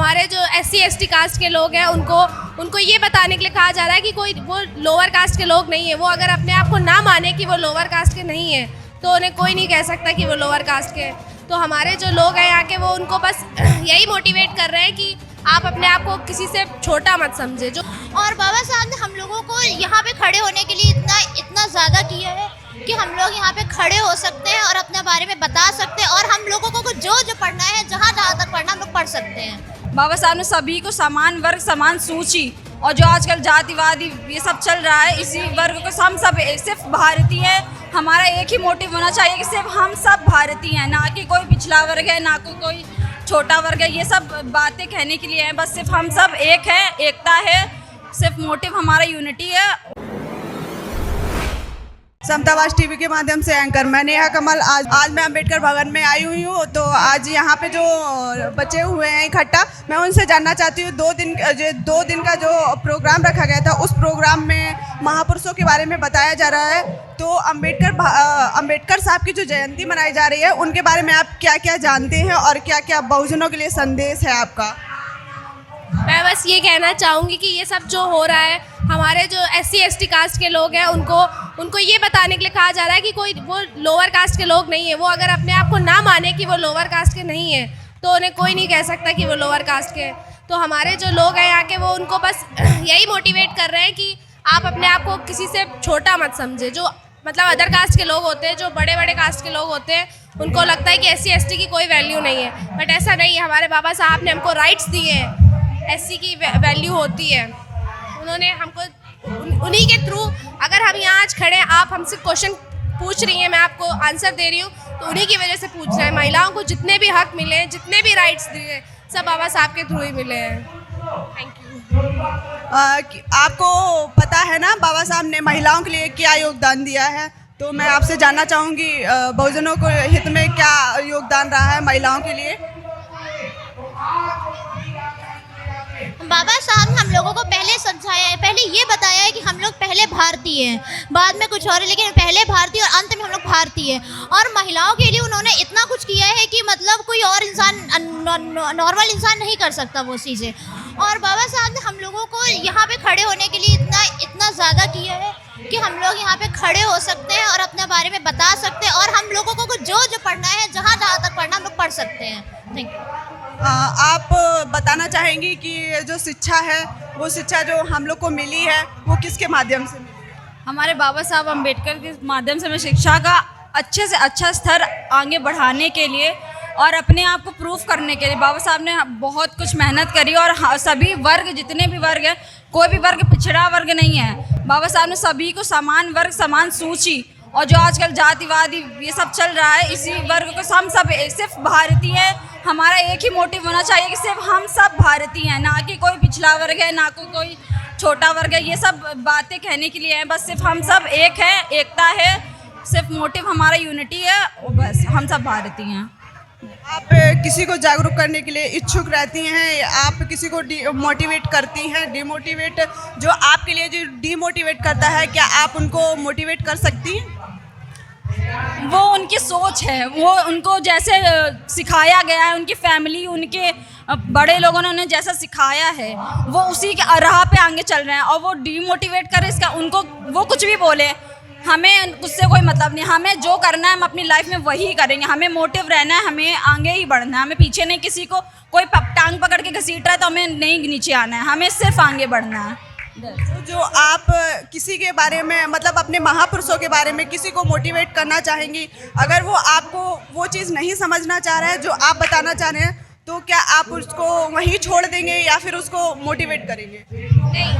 हमारे जो SC ST cast के लोग हैं उनको ये बताने के लिए कहा जा रहा है कि कोई वो लोअर कास्ट के लोग नहीं है। वो अगर अपने आप को ना माने कि वो लोअर कास्ट के नहीं है तो उन्हें कोई नहीं कह सकता कि वो लोअर कास्ट के हैं। तो हमारे जो लोग हैं यहाँ के वो उनको बस यही मोटिवेट कर रहे हैं कि आप अपने आप को किसी से छोटा मत समझे। जो और बाबा साहब ने हम लोगों को यहाँ पे खड़े होने के लिए इतना ज़्यादा किया है कि हम लोग यहाँ पे खड़े हो सकते हैं और अपने बारे में बता सकते हैं, और हम लोगों को जो पढ़ना है, जहाँ तक पढ़ना हम लोग पढ़ सकते हैं। बाबा साहब ने सभी को समान वर्ग समान सूची, और जो आजकल जातिवादी ये सब चल रहा है, इसी वर्ग को हम सब सिर्फ भारतीय हैं। हमारा एक ही मोटिव होना चाहिए कि सिर्फ हम सब भारतीय हैं, ना कि कोई पिछड़ा वर्ग है, ना कोई छोटा वर्ग है। ये सब बातें कहने के लिए हैं, बस सिर्फ हम सब एक हैं, एकता है, सिर्फ मोटिव हमारा यूनिटी है। समतावास टीवी के माध्यम से एंकर मैं नेहा कमल। आज मैं अंबेडकर भवन में आई हुई हूँ। तो आज यहाँ पे जो बचे हुए हैं इकट्ठा, मैं उनसे जानना चाहती हूँ दो दिन का जो प्रोग्राम रखा गया था, उस प्रोग्राम में महापुरुषों के बारे में बताया जा रहा है। तो अंबेडकर साहब की जो जयंती मनाई जा रही है, उनके बारे में आप क्या क्या जानते हैं और क्या क्या बहुजनों के लिए संदेश है आपका? मैं बस ये कहना चाहूँगी कि ये सब जो हो रहा है, हमारे जो SC ST कास्ट के लोग हैं उनको ये बताने के लिए कहा जा रहा है कि कोई वो लोअर कास्ट के लोग नहीं है। वो अगर अपने आप को ना माने कि वो लोअर कास्ट के नहीं है तो उन्हें कोई नहीं कह सकता कि वो लोअर कास्ट के हैं। तो हमारे जो लोग हैं यहाँ के वो उनको बस यही मोटिवेट कर रहे हैं कि आप अपने आप को किसी से छोटा मत समझे। जो मतलब अदर कास्ट के लोग होते हैं, जो बड़े बड़े कास्ट के लोग होते हैं, उनको लगता है कि SC ST की कोई वैल्यू नहीं है, बट ऐसा नहीं है। हमारे बाबा साहब ने हमको राइट्स दिए हैं, SC की वैल्यू होती है। उन्होंने हमको उन्हीं के थ्रू, अगर हम यहाँ आज खड़े, आप हमसे क्वेश्चन पूछ रही हैं, मैं आपको आंसर दे रही हूँ, तो उन्हीं की वजह से पूछ रहे हैं। महिलाओं को जितने भी हक मिले हैं, जितने भी राइट्स दिए, सब बाबा साहब के थ्रू ही मिले हैं। Thank you. आपको पता है ना बाबा साहब ने महिलाओं के लिए क्या योगदान दिया है? तो मैं आपसे जानना चाहूँगी बहुजनों को हित में क्या योगदान रहा है महिलाओं के लिए? बाबा साहब ने हम लोगों को पहले समझाया है, पहले ये बताया है कि हम लोग पहले भारतीय हैं, बाद में कुछ और है, लेकिन पहले भारतीय और अंत में हम लोग भारतीय हैं। और महिलाओं के लिए उन्होंने इतना कुछ किया है कि मतलब कोई और इंसान, नॉर्मल इंसान नहीं कर सकता वो चीज़ें। और बाबा साहब ने हम लोगों को यहाँ पे खड़े होने के लिए इतना ज़्यादा किया है कि हम लोग यहाँ पे खड़े हो सकते हैं और अपने बारे में बता सकते हैं, और हम लोगों को जो पढ़ना है, जहाँ तक पढ़ना हम लोग पढ़ सकते हैं। Thank you. आप बताना चाहेंगी कि जो शिक्षा है, वो शिक्षा जो हम लोग को मिली है, वो किसके माध्यम से मिली है? हमारे बाबा साहब अम्बेडकर के माध्यम से हमें शिक्षा का अच्छे से अच्छा स्तर आगे बढ़ाने के लिए और अपने आप को प्रूफ करने के लिए बाबा साहब ने बहुत कुछ मेहनत करी। और सभी वर्ग, जितने भी वर्ग हैं, कोई भी वर्ग पिछड़ा वर्ग नहीं है। बाबा साहब ने सभी को समान वर्ग समान सूची, और जो आजकल जातिवादी ये सब चल रहा है, इसी वर्ग को हम सब सिर्फ भारतीय हैं। हमारा एक ही मोटिव होना चाहिए कि सिर्फ हम सब भारतीय हैं, ना कि कोई पिछड़ा वर्ग है, ना कोई छोटा वर्ग है। ये सब बातें कहने के लिए हैं, बस सिर्फ हम सब एक हैं, एकता है, सिर्फ मोटिव हमारा यूनिटी है, बस हम सब भारतीय हैं। आप किसी को जागरूक करने के लिए इच्छुक रहती हैं? आप किसी को मोटिवेट करती हैं? डिमोटिवेट, जो आपके लिए जो डिमोटिवेट करता है, क्या आप उनको मोटिवेट कर सकती हैं? वो उनकी सोच है, वो उनको जैसे सिखाया गया है, उनकी फैमिली, उनके बड़े लोगों ने उन्हें जैसा सिखाया है, वो उसी के राह पे आगे चल रहे हैं। और वो डिमोटिवेट करे, इसका उनको वो कुछ भी बोले, हमें उससे कोई मतलब नहीं। हमें जो करना है हम अपनी लाइफ में वही करेंगे। हमें मोटिव रहना है, हमें आगे ही बढ़ना है, हमें पीछे नहीं। किसी को कोई टांग पकड़ के घसीट रहा है तो हमें नहीं नीचे आना है, हमें सिर्फ आगे बढ़ना है। जो आप किसी के बारे में, मतलब अपने महापुरुषों के बारे में किसी को मोटिवेट करना चाहेंगी, अगर वो आपको वो चीज़ नहीं समझना चाह रहा है जो आप बताना चाह रहे हैं, तो क्या आप उसको वहीं छोड़ देंगे या फिर उसको मोटिवेट करेंगे? नहीं,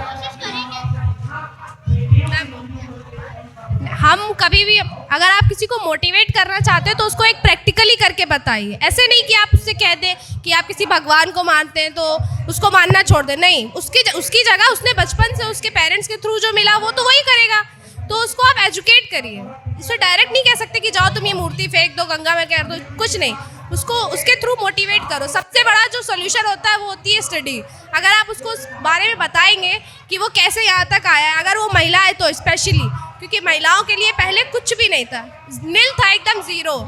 हम कभी भी, अगर आप किसी को मोटिवेट करना चाहते हो तो उसको एक प्रैक्टिकली करके बताइए। ऐसे नहीं कि आप उससे कह दें कि आप किसी भगवान को मानते हैं तो उसको मानना छोड़ दें। नहीं, उसकी जगह उसने बचपन से उसके पेरेंट्स के थ्रू जो मिला वो तो वही करेगा। तो उसको आप एजुकेट करिए। उससे डायरेक्ट नहीं कह सकते कि जाओ तुम ये मूर्ति फेंक दो, गंगा में कर दो, कुछ नहीं। उसको उसके थ्रू मोटिवेट करो। सबसे बड़ा जो सोल्यूशन होता है वो होती है स्टडी। अगर आप उसको उस बारे में बताएंगे कि वो कैसे यहाँ तक आया है, अगर वो महिला है तो स्पेशली, क्योंकि महिलाओं के लिए पहले कुछ भी नहीं था, नील था, एकदम ज़ीरो।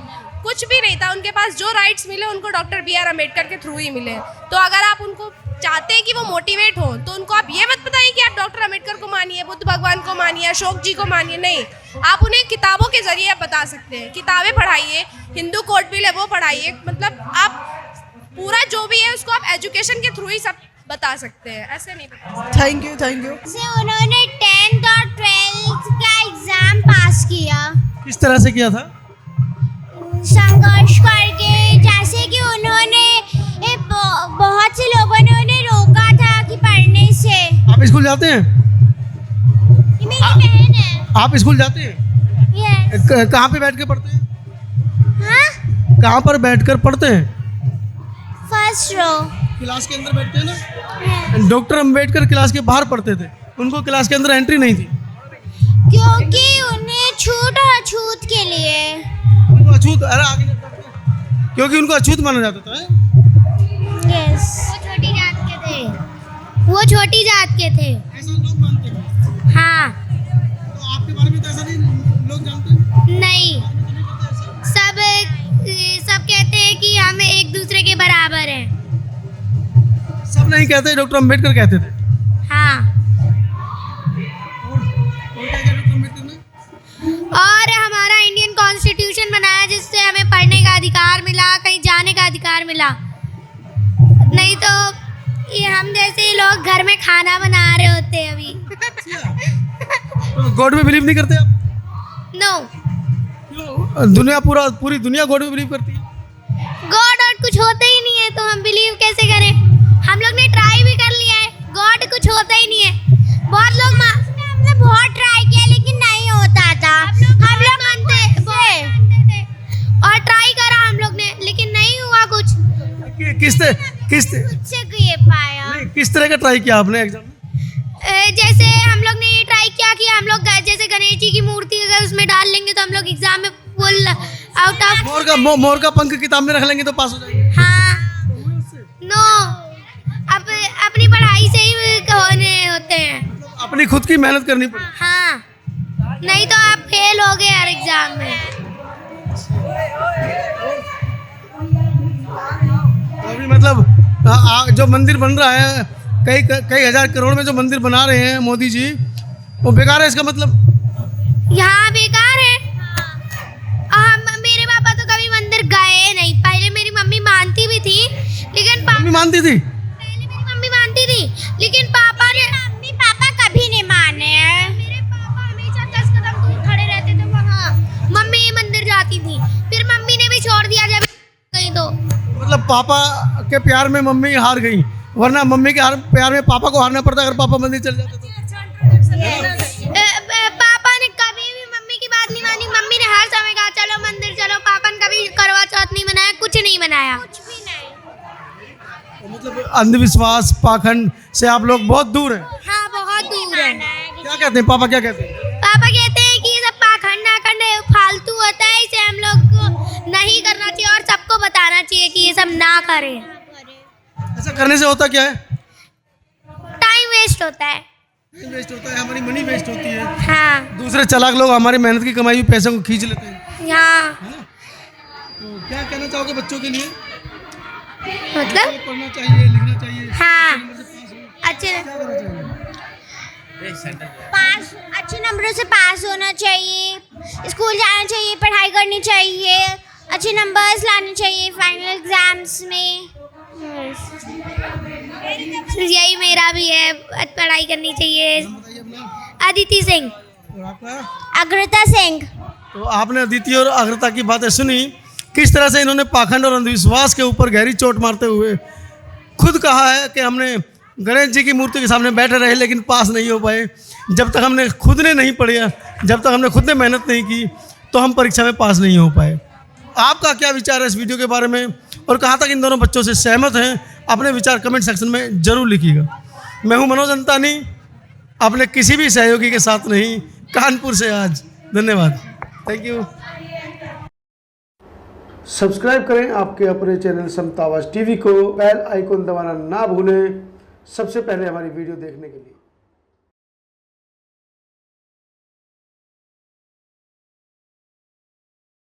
कुछ भी नहीं था उनके पास, जो राइट्स मिले उनको डॉक्टर बी आर अम्बेडकर के थ्रू ही मिले। तो अगर आप उनको चाहते हैं कि वो मोटिवेट हो तो उनको आप ये मत बताइए कि आप डॉक्टर अम्बेडकर को मानिए, बुद्ध भगवान को मानिए, अशोक जी को मानिए, नहीं। आप उन्हें किताबों के जरिए आप बता सकते हैं, किताबें पढ़ाइए, हिंदू कोड बिल है वो पढ़ाइए, मतलब आप पूरा जो भी है उसको आप एजुकेशन के थ्रू ही सब बता सकते हैं, ऐसे नहीं बता सकते। Thank you, thank you. से उन्होंने 10th और 12th का एग्जाम पास किया, किस तरह से किया था? संघर्ष करके, जैसे कि उन्होंने बहुत से लोगों ने उन्हें रोका था कि पढ़ने से। आप स्कूल जाते हैं? ये मेरी बहन है। आप स्कूल जाते हैं? यस। कहाँ पे बैठ के पढ़ते हैं? हाँ, कहाँ पर बैठकर पढ़ते हैं? First row. क्लास के अंदर बैठते हैं ना? डॉक्टर अम्बेडकर क्लास के बाहर पढ़ते थे, उनको क्लास के अंदर एंट्री नहीं थी क्योंकि उन्हें छूट और अछूत के लिए। उनको अछूत, अरे आगे क्योंकि उनको अछूत माना जाता था। यस। वो छोटी जात के थे, वो छोटी जात के थे। ऐसा लोग मानते हैं। हाँ। तो आपके बारे में तो ऐसा नहीं लोग जानते हैं? नहीं, सब कहते हैं कि हम एक दूसरे के बराबर हैं। सब नहीं कहते, डॉक्टर अम्बेडकर कहते थे। हाँ। और क्या डॉक्टर अम्बेडकर ने? और हमारा इंडियन कॉन्स्टिट्यूशन बनाया जिससे हमें पढ़ने का अधिकार मिला, कहीं जाने का अधिकार मिला। नहीं तो ये हम जैसे लोग घर में खाना बना रहे होते अभी। तो गॉड में बिलीव नहीं करते आप? नो, दुनिया पूरी दुनिया गॉड में बिलीव करती है। गॉड और कुछ होता ही नहीं है तो हम बिलीव कैसे करें? हम लोग ने ट्राई भी कर लिया है, गॉड कुछ होता ही नहीं है। बहुत लोग हमने बहुत ट्राई किया लेकिन नहीं होता था। हम लोग मानते थे और ट्राई करा हम लोग ने लेकिन नहीं हुआ कुछ। किस से ये पाया किस तरह का ट्राई किया आपने एग्जाम में? जैसे हम लोग ने ये ट्राई किया कि हम लोग जैसे गणेश जी की मूर्ति अगर उसमें डाल लेंगे तो हम लोग एग्जाम में फुल आउट ऑफ। मोर का पंख किताब में रख लेंगे तो पास हो जाएंगे। हाँ। नो, अब अपनी पढ़ाई से ही होने होते हैं। अपनी खुद की मेहनत करनी पड़े। हाँ, नहीं तो आप फेल हो गए हर एग्जाम में। अभी मतलब जो मंदिर बन रहा है, कई हजार करोड़ में जो मंदिर बना रहे हैं मोदी जी, वो बेकार है इसका मतलब? यहाँ बेकार है। मेरे पापा तो कभी मंदिर गए नहीं। पहले मेरी मम्मी मानती भी थी लेकिन मम्मी मानती थी? पहले मेरी मम्मी मानती थी लेकिन पापा कभी नहीं माने हैं। मेरे पापा हमेशा 10 कदम दूर खड़े रहते थे वहाँ, मम्मी मंदिर जाती थी, फिर मम्मी ने भी छोड़ दिया जब गई तो। मतलब पापा के प्यार में मम्मी हार गई, वरना मम्मी के प्यार में पापा को हारना पड़ता अगर पापा मंदिर चले जाते तो। पापा ने कभी भी मम्मी की बात नहीं मानी। मम्मी ने हर समय कहा चलो मंदिर चलो। पापा ने कभी करवा चौथ नहीं मनाया, कुछ नहीं मनाया, कुछ भी नहीं। मतलब अंधविश्वास पाखंड से आप लोग बहुत दूर हैं। हाँ, बहुत दूर है। क्या कहते हैं पापा, क्या कहते हैं? पापा कहते हैं कि ये सब पाखंड नाखंड फालतू होता है, इसे हम लोग को नहीं करना चाहिए और सबको बताना चाहिए कि ये सब ना करें। ऐसा करने से होता क्या है? टाइम वेस्ट होता है। वेस्ट होता है, हमारी मनी वेस्ट होती है। हाँ। दूसरे चालाक लोग हमारी मेहनत की कमाई हुई पैसों को खींच लेते हैं। हाँ। तो क्या कहना चाहोगे बच्चों के लिए? मतलब पढ़ना चाहिए, लिखना चाहिए। हाँ, क्या करना चाहिए? पास अच्छे नंबरों से पास होना चाहिए, स्कूल जाना चाहिए, पढ़ाई करनी चाहिए, अच्छे नंबर्स लाने चाहिए फाइनल एग्जाम्स में। यही मेरा भी है, पढ़ाई करनी चाहिए। अदिति सिंह। और आपका? अग्रता सिंह। तो आपने अदिति और अग्रता की बातें सुनी, किस तरह से इन्होंने पाखंड और अंधविश्वास के ऊपर गहरी चोट मारते हुए खुद कहा है कि हमने गणेश जी की मूर्ति के सामने बैठे रहे लेकिन पास नहीं हो पाए। जब तक हमने खुद ने नहीं पढ़ा, जब तक हमने खुद ने मेहनत नहीं की तो हम परीक्षा में पास नहीं हो पाए। आपका क्या विचार है इस वीडियो के बारे में और कहाँ तक इन दोनों बच्चों से सहमत हैं? अपने विचार कमेंट सेक्शन में ज़रूर लिखिएगा। मैं हूँ मनोज अंतानी, अपने किसी भी सहयोगी के साथ नहीं, कानपुर से आज। धन्यवाद, थैंक यू। सब्सक्राइब करें आपके अपने चैनल समता आवाज़ टीवी को, बेल आइकन दबाना ना भूलें सबसे पहले हमारी वीडियो देखने के लिए।